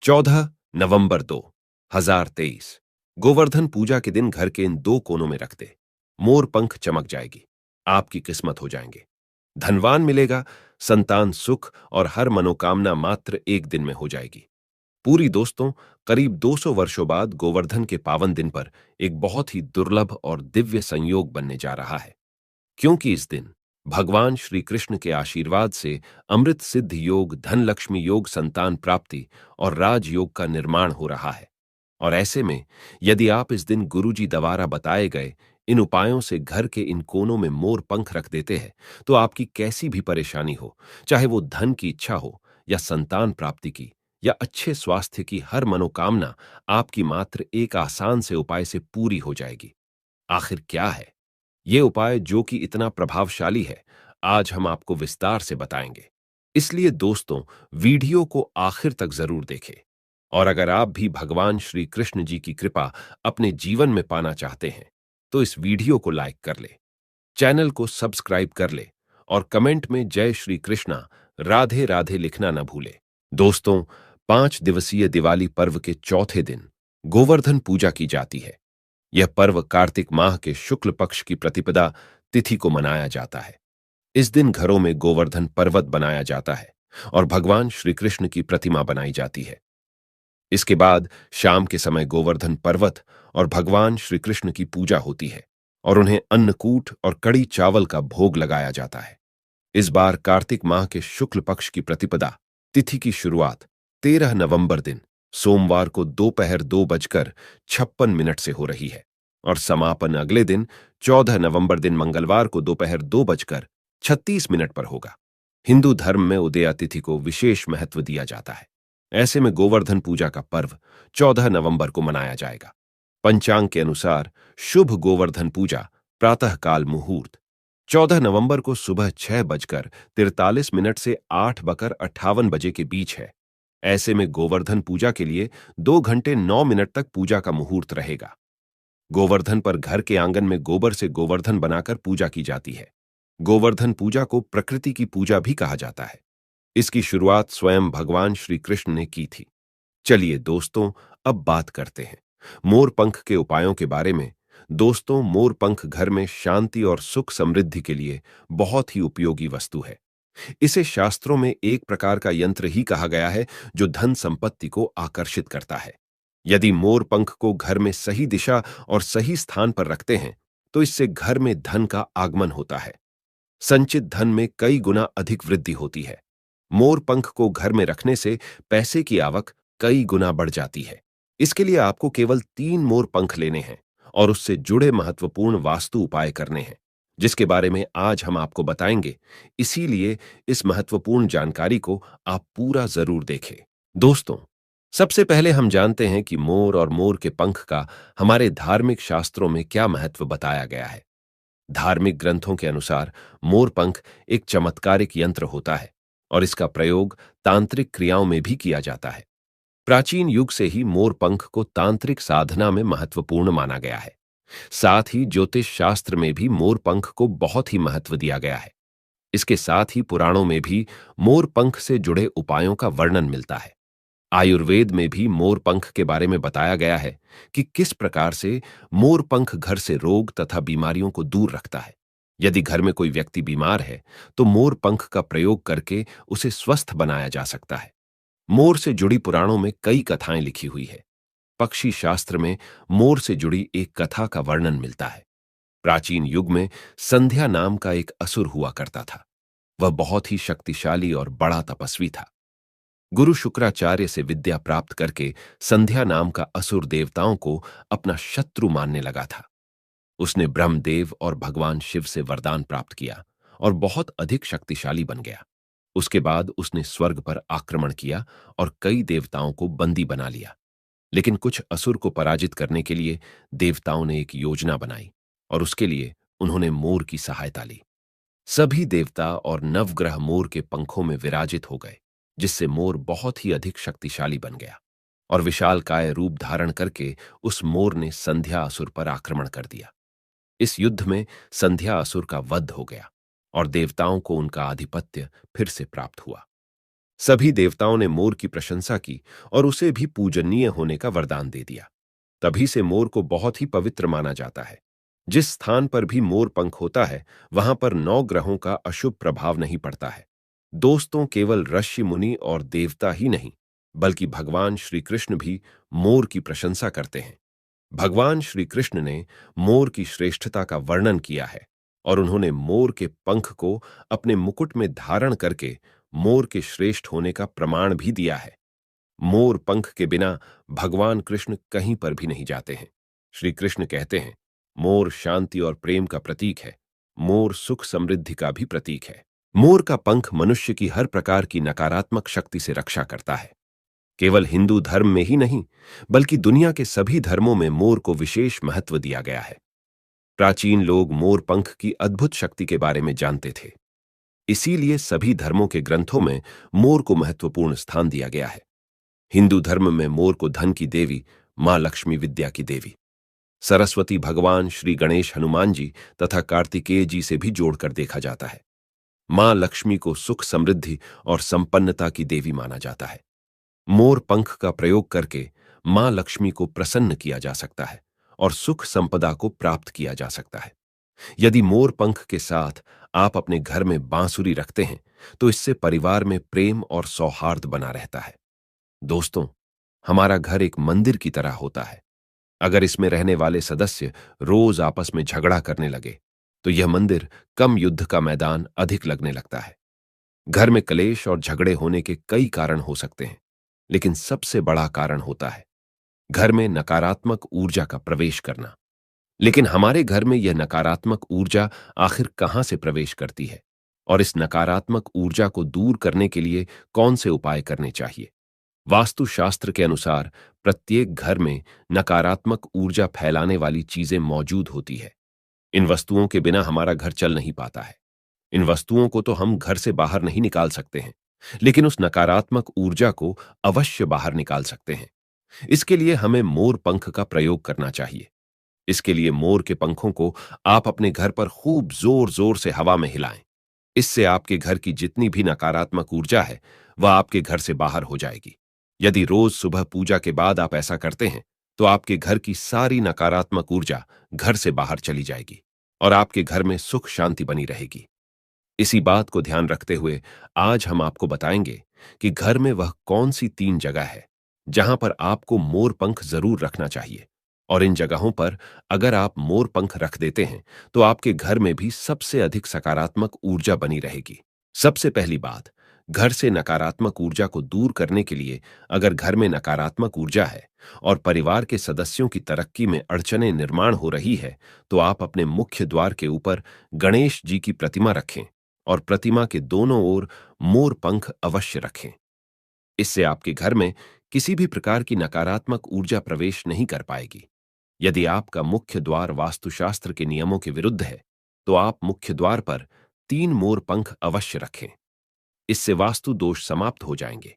14 नवंबर 2023। गोवर्धन पूजा के दिन घर के इन दो कोनों में रख दे। मोर पंख चमक जाएगी, आपकी किस्मत हो जाएंगे, धनवान मिलेगा, संतान सुख और हर मनोकामना मात्र एक दिन में हो जाएगी। पूरी दोस्तों, करीब 200 वर्षों बाद गोवर्धन के पावन दिन पर एक बहुत ही दुर्लभ और दिव्य संयोग बनने जा रहा है, क्योंकि इस दिन भगवान श्री कृष्ण के आशीर्वाद से अमृत सिद्ध योग, धन लक्ष्मी योग, संतान प्राप्ति और राजयोग का निर्माण हो रहा है। और ऐसे में यदि आप इस दिन गुरुजी द्वारा बताए गए इन उपायों से घर के इन कोनों में मोर पंख रख देते हैं, तो आपकी कैसी भी परेशानी हो, चाहे वो धन की इच्छा हो या संतान प्राप्ति की या अच्छे स्वास्थ्य की, हर मनोकामना आपकी मात्र एक आसान से उपाय से पूरी हो जाएगी। आखिर क्या है ये उपाय जो कि इतना प्रभावशाली है, आज हम आपको विस्तार से बताएंगे। इसलिए दोस्तों, वीडियो को आखिर तक जरूर देखें। और अगर आप भी भगवान श्री कृष्ण जी की कृपा अपने जीवन में पाना चाहते हैं, तो इस वीडियो को लाइक कर ले, चैनल को सब्सक्राइब कर ले और कमेंट में जय श्री कृष्णा, राधे राधे लिखना न भूले। दोस्तों, 5 दिवसीय दिवाली पर्व के चौथे दिन गोवर्धन पूजा की जाती है। यह पर्व कार्तिक माह के शुक्ल पक्ष की प्रतिपदा तिथि को मनाया जाता है। इस दिन घरों में गोवर्धन पर्वत बनाया जाता है और भगवान श्री कृष्ण की प्रतिमा बनाई जाती है। इसके बाद शाम के समय गोवर्धन पर्वत और भगवान श्री कृष्ण की पूजा होती है और उन्हें अन्नकूट और कड़ी चावल का भोग लगाया जाता है। इस बार कार्तिक माह के शुक्ल पक्ष की प्रतिपदा तिथि की शुरुआत 13 नवंबर दिन सोमवार को दोपहर 2:56 से हो रही है और समापन अगले दिन 14 नवंबर दिन मंगलवार को दोपहर 2:36 पर होगा। हिंदू धर्म में उदया तिथि को विशेष महत्व दिया जाता है। ऐसे में गोवर्धन पूजा का पर्व 14 नवंबर को मनाया जाएगा। पंचांग के अनुसार शुभ गोवर्धन पूजा प्रातःकाल मुहूर्त 14 नवंबर को सुबह 6:43 से 8:58 के बीच है। ऐसे में गोवर्धन पूजा के लिए 2 घंटे 9 मिनट तक पूजा का मुहूर्त रहेगा। गोवर्धन पर घर के आंगन में गोबर से गोवर्धन बनाकर पूजा की जाती है। गोवर्धन पूजा को प्रकृति की पूजा भी कहा जाता है। इसकी शुरुआत स्वयं भगवान श्री कृष्ण ने की थी। चलिए दोस्तों, अब बात करते हैं मोर पंख के उपायों के बारे में। दोस्तों, मोर पंख घर में शांति और सुख समृद्धि के लिए बहुत ही उपयोगी वस्तु है। इसे शास्त्रों में एक प्रकार का यंत्र ही कहा गया है जो धन संपत्ति को आकर्षित करता है। यदि मोर पंख को घर में सही दिशा और सही स्थान पर रखते हैं, तो इससे घर में धन का आगमन होता है। संचित धन में कई गुना अधिक वृद्धि होती है। मोर पंख को घर में रखने से पैसे की आवक कई गुना बढ़ जाती है। इसके लिए आपको केवल 3 मोर पंख लेने हैं और उससे जुड़े महत्वपूर्ण वास्तु उपाय करने हैं, जिसके बारे में आज हम आपको बताएंगे। इसीलिए इस महत्वपूर्ण जानकारी को आप पूरा जरूर देखें। दोस्तों, सबसे पहले हम जानते हैं कि मोर और मोर के पंख का हमारे धार्मिक शास्त्रों में क्या महत्व बताया गया है। धार्मिक ग्रंथों के अनुसार मोर पंख एक चमत्कारिक यंत्र होता है और इसका प्रयोग तांत्रिक क्रियाओं में भी किया जाता है। प्राचीन युग से ही मोर पंख को तांत्रिक साधना में महत्वपूर्ण माना गया है। साथ ही ज्योतिष शास्त्र में भी मोर पंख को बहुत ही महत्व दिया गया है। इसके साथ ही पुराणों में भी मोर पंख से जुड़े उपायों का वर्णन मिलता है। आयुर्वेद में भी मोर पंख के बारे में बताया गया है कि किस प्रकार से मोर पंख घर से रोग तथा बीमारियों को दूर रखता है। यदि घर में कोई व्यक्ति बीमार है, तो मोर पंख का प्रयोग करके उसे स्वस्थ बनाया जा सकता है। मोर से जुड़ी पुराणों में कई कथाएं लिखी हुई है। पक्षी शास्त्र में मोर से जुड़ी एक कथा का वर्णन मिलता है। प्राचीन युग में संध्या नाम का एक असुर हुआ करता था। वह बहुत ही शक्तिशाली और बड़ा तपस्वी था। गुरु शुक्राचार्य से विद्या प्राप्त करके संध्या नाम का असुर देवताओं को अपना शत्रु मानने लगा था। उसने ब्रह्मदेव और भगवान शिव से वरदान प्राप्त किया और बहुत अधिक शक्तिशाली बन गया। उसके बाद उसने स्वर्ग पर आक्रमण किया और कई देवताओं को बंदी बना लिया। लेकिन कुछ असुर को पराजित करने के लिए देवताओं ने एक योजना बनाई और उसके लिए उन्होंने मोर की सहायता ली। सभी देवता और नवग्रह मोर के पंखों में विराजित हो गए, जिससे मोर बहुत ही अधिक शक्तिशाली बन गया और विशालकाय रूप धारण करके उस मोर ने संध्या असुर पर आक्रमण कर दिया। इस युद्ध में संध्या असुर का वध हो गया और देवताओं को उनका आधिपत्य फिर से प्राप्त हुआ। सभी देवताओं ने मोर की प्रशंसा की और उसे भी पूजनीय होने का वरदान दे दिया। तभी से मोर को बहुत ही पवित्र माना जाता है। जिस स्थान पर भी मोर पंख होता है, वहां पर 9 ग्रहों का अशुभ प्रभाव नहीं पड़ता है। दोस्तों, केवल ऋषि मुनि और देवता ही नहीं, बल्कि भगवान श्री कृष्ण भी मोर की प्रशंसा करते हैं। भगवान श्री कृष्ण ने मोर की श्रेष्ठता का वर्णन किया है और उन्होंने मोर के पंख को अपने मुकुट में धारण करके मोर के श्रेष्ठ होने का प्रमाण भी दिया है। मोर पंख के बिना भगवान कृष्ण कहीं पर भी नहीं जाते हैं। श्री कृष्ण कहते हैं, मोर शांति और प्रेम का प्रतीक है। मोर सुख समृद्धि का भी प्रतीक है। मोर का पंख मनुष्य की हर प्रकार की नकारात्मक शक्ति से रक्षा करता है। केवल हिंदू धर्म में ही नहीं, बल्कि दुनिया के सभी धर्मों में मोर को विशेष महत्व दिया गया है। प्राचीन लोग मोर पंख की अद्भुत शक्ति के बारे में जानते थे। इसीलिए सभी धर्मों के ग्रंथों में मोर को महत्वपूर्ण स्थान दिया गया है। हिंदू धर्म में मोर को धन की देवी, मां लक्ष्मी, विद्या की देवी, सरस्वती, भगवान श्री गणेश, हनुमान जी तथा कार्तिकेय जी से भी जोड़कर देखा जाता है। मां लक्ष्मी को सुख समृद्धि और संपन्नता की देवी माना जाता है। मोर पंख का प्रयोग करके मां लक्ष्मी को प्रसन्न किया जा सकता है और सुख संपदा को प्राप्त किया जा सकता है। यदि मोर पंख के साथ आप अपने घर में बांसुरी रखते हैं, तो इससे परिवार में प्रेम और सौहार्द बना रहता है। दोस्तों, हमारा घर एक मंदिर की तरह होता है। अगर इसमें रहने वाले सदस्य रोज आपस में झगड़ा करने लगे, तो यह मंदिर कम युद्ध का मैदान अधिक लगने लगता है। घर में कलेश और झगड़े होने के कई कारण हो सकते हैं, लेकिन सबसे बड़ा कारण होता है घर में नकारात्मक ऊर्जा का प्रवेश करना। लेकिन हमारे घर में यह नकारात्मक ऊर्जा आखिर कहां से प्रवेश करती है, और इस नकारात्मक ऊर्जा को दूर करने के लिए कौन से उपाय करने चाहिए? वास्तुशास्त्र के अनुसार प्रत्येक घर में नकारात्मक ऊर्जा फैलाने वाली चीजें मौजूद होती है। इन वस्तुओं के बिना हमारा घर चल नहीं पाता है। इन वस्तुओं को तो हम घर से बाहर नहीं निकाल सकते हैं, लेकिन उस नकारात्मक ऊर्जा को अवश्य बाहर निकाल सकते हैं। इसके लिए हमें मोर पंख का प्रयोग करना चाहिए। इसके लिए मोर के पंखों को आप अपने घर पर खूब जोर जोर से हवा में हिलाएं। इससे आपके घर की जितनी भी नकारात्मक ऊर्जा है, वह आपके घर से बाहर हो जाएगी। यदि रोज सुबह पूजा के बाद आप ऐसा करते हैं, तो आपके घर की सारी नकारात्मक ऊर्जा घर से बाहर चली जाएगी और आपके घर में सुख शांति बनी रहेगी। इसी बात को ध्यान रखते हुए आज हम आपको बताएंगे कि घर में वह कौन सी 3 जगह है जहां पर आपको मोर पंख जरूर रखना चाहिए, और इन जगहों पर अगर आप मोर पंख रख देते हैं, तो आपके घर में भी सबसे अधिक सकारात्मक ऊर्जा बनी रहेगी। सबसे पहली बात, घर से नकारात्मक ऊर्जा को दूर करने के लिए अगर घर में नकारात्मक ऊर्जा है और परिवार के सदस्यों की तरक्की में अड़चनें निर्माण हो रही है, तो आप अपने मुख्य द्वार के ऊपर गणेश जी की प्रतिमा रखें और प्रतिमा के दोनों ओर मोर पंख अवश्य रखें। इससे आपके घर में किसी भी प्रकार की नकारात्मक ऊर्जा प्रवेश नहीं कर पाएगी। यदि आपका मुख्य द्वार वास्तुशास्त्र के नियमों के विरुद्ध है, तो आप मुख्य द्वार पर 3 मोर पंख अवश्य रखें। इससे वास्तु दोष समाप्त हो जाएंगे।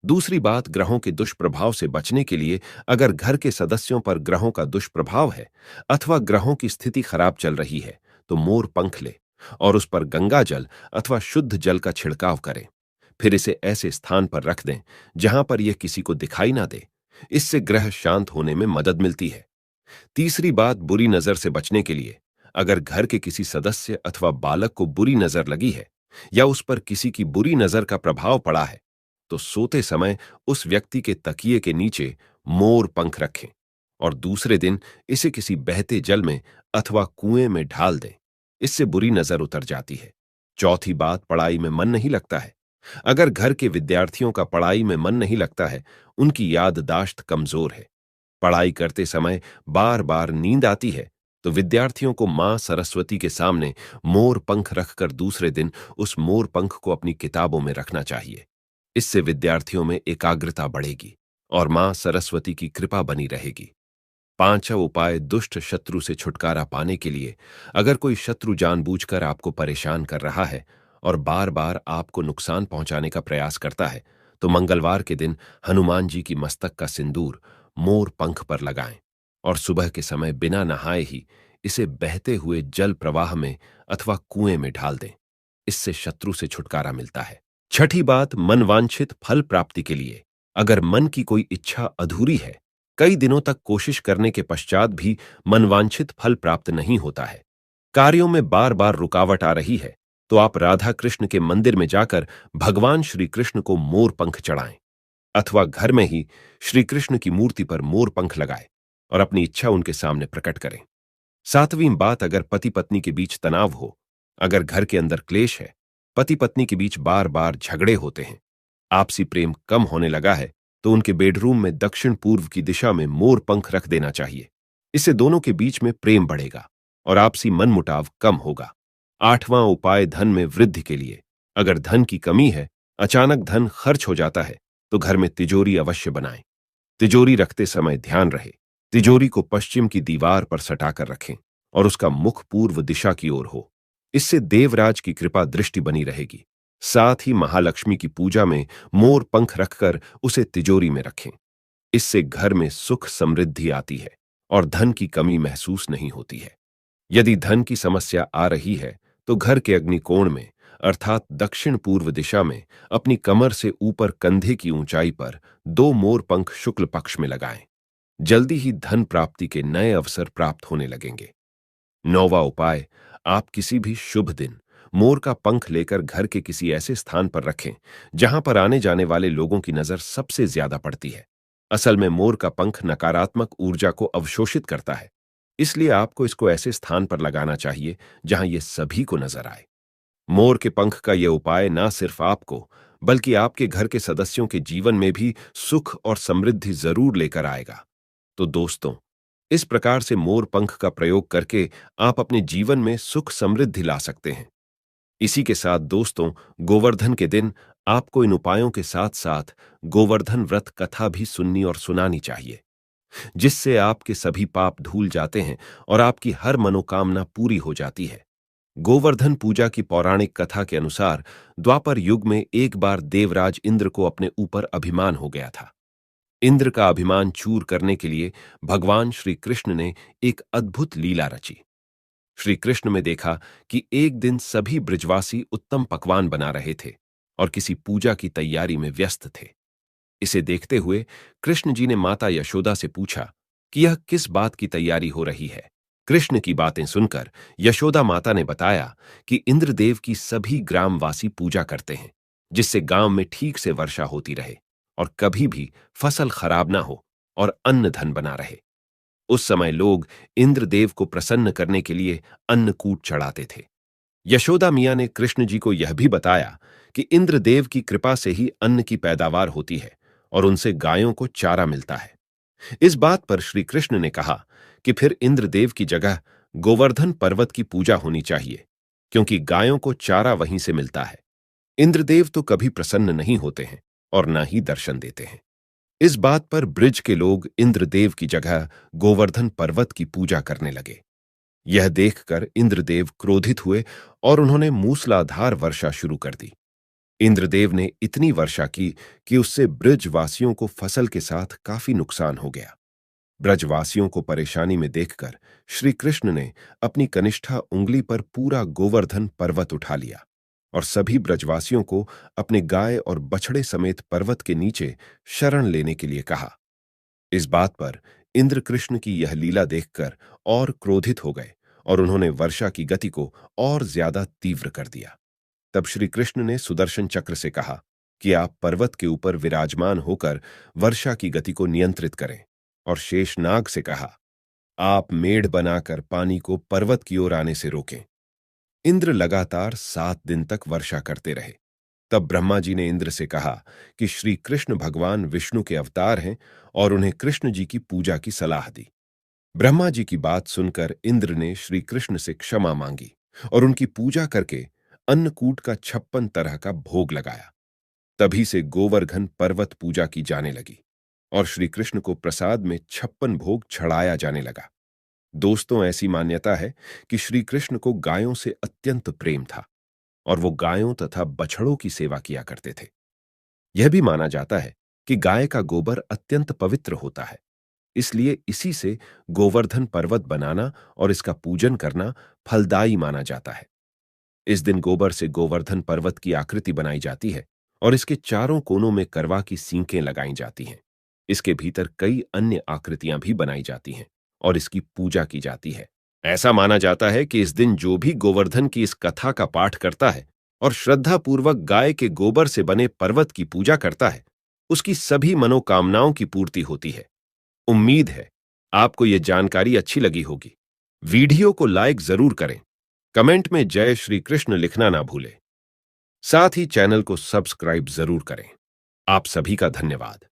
दूसरी बात, ग्रहों के दुष्प्रभाव से बचने के लिए अगर घर के सदस्यों पर ग्रहों का दुष्प्रभाव है अथवा ग्रहों की स्थिति खराब चल रही है, तो मोर पंख ले और उस पर गंगा जल अथवा शुद्ध जल का छिड़काव करें। फिर इसे ऐसे स्थान पर रख दें जहां पर यह किसी को दिखाई ना दे। इससे ग्रह शांत होने में मदद मिलती है। तीसरी बात, बुरी नजर से बचने के लिए अगर घर के किसी सदस्य अथवा बालक को बुरी नजर लगी है या उस पर किसी की बुरी नजर का प्रभाव पड़ा है, तो सोते समय उस व्यक्ति के तकिए के नीचे मोर पंख रखें और दूसरे दिन इसे किसी बहते जल में अथवा कुएं में ढाल दें। इससे बुरी नजर उतर जाती है। चौथी बात, पढ़ाई में मन नहीं लगता है। अगर घर के विद्यार्थियों का पढ़ाई में मन नहीं लगता है, उनकी याददाश्त कमजोर है, पढ़ाई करते समय बार बार नींद आती है, तो विद्यार्थियों को मां सरस्वती के सामने मोर पंख रखकर दूसरे दिन उस मोर पंख को अपनी किताबों में रखना चाहिए। इससे विद्यार्थियों में एकाग्रता बढ़ेगी और मां सरस्वती की कृपा बनी रहेगी। पांचवा उपाय, दुष्ट शत्रु से छुटकारा पाने के लिए अगर कोई शत्रु जानबूझकर आपको परेशान कर रहा है और बार बार आपको नुकसान पहुंचाने का प्रयास करता है, तो मंगलवार के दिन हनुमान जी की मस्तक का सिंदूर मोर पंख पर लगाएं और सुबह के समय बिना नहाए ही इसे बहते हुए जल प्रवाह में अथवा कुएं में ढाल दें। इससे शत्रु से छुटकारा मिलता है। छठी बात, मनवांछित फल प्राप्ति के लिए अगर मन की कोई इच्छा अधूरी है, कई दिनों तक कोशिश करने के पश्चात भी मनवांछित फल प्राप्त नहीं होता है, कार्यों में बार बार रुकावट आ रही है, तो आप राधा कृष्ण के मंदिर में जाकर भगवान श्री कृष्ण को मोर पंख चढ़ाएं, अथवा घर में ही श्री कृष्ण की मूर्ति पर मोर पंख लगाएं और अपनी इच्छा उनके सामने प्रकट करें। सातवीं बात, अगर पति पत्नी के बीच तनाव हो, अगर घर के अंदर क्लेश है, पति पत्नी के बीच बार बार झगड़े होते हैं, आपसी प्रेम कम होने लगा है, तो उनके बेडरूम में दक्षिण पूर्व की दिशा में मोर पंख रख देना चाहिए। इससे दोनों के बीच में प्रेम बढ़ेगा और आपसी मनमुटाव कम होगा। आठवां उपाय, धन में वृद्धि के लिए अगर धन की कमी है, अचानक धन खर्च हो जाता है, तो घर में तिजोरी अवश्य बनाएं। तिजोरी रखते समय ध्यान रहे, तिजोरी को पश्चिम की दीवार पर सटाकर रखें और उसका मुख पूर्व दिशा की ओर हो। इससे देवराज की कृपा दृष्टि बनी रहेगी। साथ ही महालक्ष्मी की पूजा में मोर पंख रखकर उसे तिजोरी में रखें। इससे घर में सुख समृद्धि आती है और धन की कमी महसूस नहीं होती है। यदि धन की समस्या आ रही है, तो घर के अग्निकोण में अर्थात दक्षिण पूर्व दिशा में अपनी कमर से ऊपर कंधे की ऊंचाई पर दो मोर पंख शुक्ल पक्ष में लगाएं। जल्दी ही धन प्राप्ति के नए अवसर प्राप्त होने लगेंगे। नौवां उपाय, आप किसी भी शुभ दिन मोर का पंख लेकर घर के किसी ऐसे स्थान पर रखें जहां पर आने जाने वाले लोगों की नजर सबसे ज्यादा पड़ती है। असल में मोर का पंख नकारात्मक ऊर्जा को अवशोषित करता है, इसलिए आपको इसको ऐसे स्थान पर लगाना चाहिए जहां ये सभी को नजर आए। मोर के पंख का यह उपाय ना सिर्फ आपको बल्कि आपके घर के सदस्यों के जीवन में भी सुख और समृद्धि जरूर लेकर आएगा। तो दोस्तों, इस प्रकार से मोर पंख का प्रयोग करके आप अपने जीवन में सुख समृद्धि ला सकते हैं। इसी के साथ दोस्तों, गोवर्धन के दिन आपको इन उपायों के साथ साथ गोवर्धन व्रत कथा भी सुननी और सुनानी चाहिए, जिससे आपके सभी पाप धुल जाते हैं और आपकी हर मनोकामना पूरी हो जाती है। गोवर्धन पूजा की पौराणिक कथा के अनुसार द्वापर युग में एक बार देवराज इंद्र को अपने ऊपर अभिमान हो गया था। इंद्र का अभिमान चूर करने के लिए भगवान श्री कृष्ण ने एक अद्भुत लीला रची। श्री कृष्ण में देखा कि एक दिन सभी ब्रजवासी उत्तम पकवान बना रहे थे और किसी पूजा की तैयारी में व्यस्त थे। इसे देखते हुए कृष्ण जी ने माता यशोदा से पूछा कि यह किस बात की तैयारी हो रही है। कृष्ण की बातें सुनकर यशोदा माता ने बताया कि इंद्रदेव की सभी ग्रामवासी पूजा करते हैं, जिससे गांव में ठीक से वर्षा होती रहे और कभी भी फसल खराब ना हो और अन्न धन बना रहे। उस समय लोग इंद्रदेव को प्रसन्न करने के लिए अन्नकूट चढ़ाते थे। यशोदा मियां ने कृष्ण जी को यह भी बताया कि इंद्रदेव की कृपा से ही अन्न की पैदावार होती है और उनसे गायों को चारा मिलता है। इस बात पर श्री कृष्ण ने कहा कि फिर इंद्रदेव की जगह गोवर्धन पर्वत की पूजा होनी चाहिए, क्योंकि गायों को चारा वहीं से मिलता है। इंद्रदेव तो कभी प्रसन्न नहीं होते हैं और न ही दर्शन देते हैं। इस बात पर ब्रिज के लोग इंद्रदेव की जगह गोवर्धन पर्वत की पूजा करने लगे। यह देखकर इंद्रदेव क्रोधित हुए और उन्होंने मूसलाधार वर्षा शुरू कर दी। इंद्रदेव ने इतनी वर्षा की कि उससे ब्रजवासियों को फसल के साथ काफी नुकसान हो गया। ब्रजवासियों को परेशानी में देखकर श्री कृष्ण ने अपनी कनिष्ठा उंगली पर पूरा गोवर्धन पर्वत उठा लिया और सभी ब्रजवासियों को अपने गाय और बछड़े समेत पर्वत के नीचे शरण लेने के लिए कहा। इस बात पर इंद्र कृष्ण की यह लीला देखकर और क्रोधित हो गए और उन्होंने वर्षा की गति को और ज्यादा तीव्र कर दिया। तब श्री कृष्ण ने सुदर्शन चक्र से कहा कि आप पर्वत के ऊपर विराजमान होकर वर्षा की गति को नियंत्रित करें, और शेषनाग से कहा आप मेढ़ बनाकर पानी को पर्वत की ओर आने से रोकें। इंद्र लगातार 7 दिन तक वर्षा करते रहे। तब ब्रह्मा जी ने इंद्र से कहा कि श्री कृष्ण भगवान विष्णु के अवतार हैं और उन्हें कृष्ण जी की पूजा की सलाह दी। ब्रह्मा जी की बात सुनकर इंद्र ने श्री कृष्ण से क्षमा मांगी और उनकी पूजा करके अन्नकूट का 56 तरह का भोग लगाया। तभी से गोवर्धन पर्वत पूजा की जाने लगी और श्री कृष्ण को प्रसाद में 56 भोग चढ़ाया जाने लगा। दोस्तों, ऐसी मान्यता है कि श्री कृष्ण को गायों से अत्यंत प्रेम था और वो गायों तथा बछड़ों की सेवा किया करते थे। यह भी माना जाता है कि गाय का गोबर अत्यंत पवित्र होता है, इसलिए इसी से गोवर्धन पर्वत बनाना और इसका पूजन करना फलदायी माना जाता है। इस दिन गोबर से गोवर्धन पर्वत की आकृति बनाई जाती है और इसके चारों कोनों में करवा की सींकें लगाई जाती हैं। इसके भीतर कई अन्य आकृतियां भी बनाई जाती हैं और इसकी पूजा की जाती है। ऐसा माना जाता है कि इस दिन जो भी गोवर्धन की इस कथा का पाठ करता है और श्रद्धापूर्वक गाय के गोबर से बने पर्वत की पूजा करता है, उसकी सभी मनोकामनाओं की पूर्ति होती है। उम्मीद है आपको यह जानकारी अच्छी लगी होगी। वीडियो को लाइक जरूर करें, कमेंट में जय श्री कृष्ण लिखना ना भूलें। साथ ही चैनल को सब्सक्राइब जरूर करें। आप सभी का धन्यवाद।